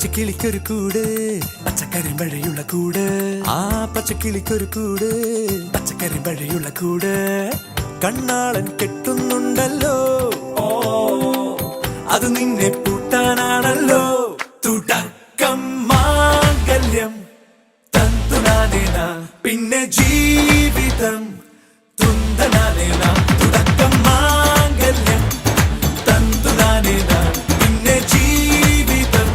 പച്ചക്കിളിക്കൊരു കൂട് പച്ചക്കരിമ്പഴയുള്ള കൂട് ആ പച്ചക്കിളിക്കൊരു കൂട് പച്ചക്കരിമ്പഴയുള്ള കൂട് കണ്ണാളൻ കെട്ടുന്നുണ്ടല്ലോ അത് നിന്നെ പൂട്ടാനാണല്ലോ തുടക്കം മാംഗല്യം തന്തുനാനേന പിന്നെ ജീവിതം തുന്തനാനേന തുടക്കം മാംഗല്യം തന്തുനാനേന പിന്നെ ജീവിതം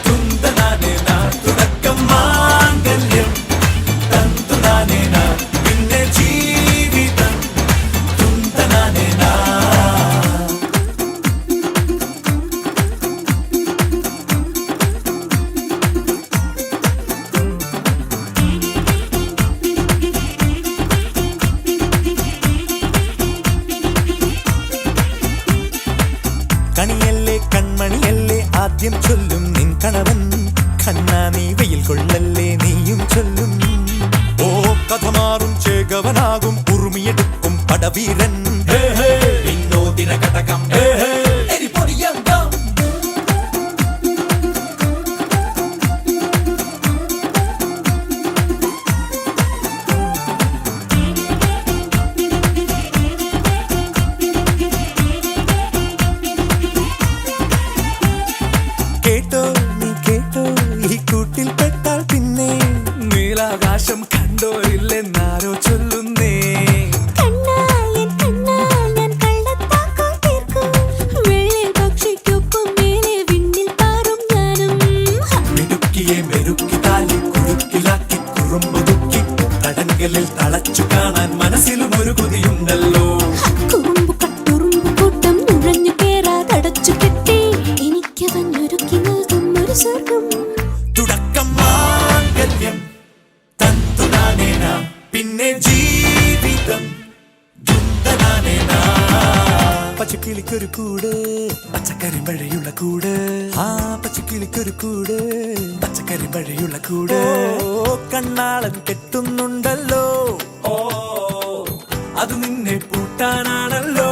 തുന്തനാനേന തുടക്കം മാംഗല്യം തന്തുനാനേന പിന്നെ ജീവിതം തുന്തനാനേന കണിയല്ലേ കൺമണിയല്ലേ ആദ്യം ചൊല്ലും നിൻ കണവൻ കണ്ണാ നീ വെയിൽ കൊള്ളല്ലേ നീയും ചൊല്ലും ഓ കഥ മാറും ചേകവനാകും ഉറുമിയെടുക്കും പടവീരൻ വിനോദിന കടകം കേട്ടോ നീ കേട്ടോ ഈ കൂട്ടിൽ പെട്ടാൽ പിന്നെ നീലാകാശം കണ്ടോരില്ലെന്നാരോ ചൊല്ലുന്നേ മിടുക്കിയെ മെരുക്കി താലി കുടുക്കിലാക്കി കുറുമ്പുതുക്കി തടങ്കലിൽ തളച്ചു കാണാൻ മനസ്സിലും ഒരു കൊതിയുണ്ടല്ലോ തുടക്കം മാംഗല്യം തന്തുനാനേന പിന്നെ ജീവിതം ദുന്തനാനേന പച്ചക്കിളിക്കൊരു കൂട് പച്ചക്കരിമ്പഴയുള്ള കൂട് ആ പച്ചക്കിളിക്കൊരു കൂട് പച്ചക്കരിമ്പഴയുള്ള കൂട് കണ്ണാളൻ കെട്ടുന്നുണ്ടല്ലോ അത് നിന്നെ പൂട്ടാനാണല്ലോ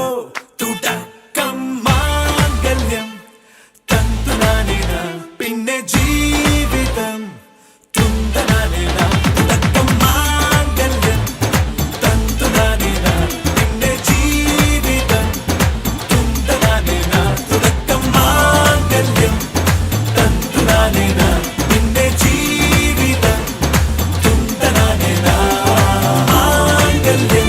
തുടക്കം മാംഗല്യം തന്തുനാനേന പിന്നെ ജീവിതം തുന്തനാനേന തുടക്കം മാംഗല്യം തന്തുനാനേന പിന്നെ ജീവിതം തുന്തനാനേന തുടക്കം മാംഗല്യം തന്തുനാനേന പിന്നെ ജീവിതം തുന്തനാനേന മാംഗല്യം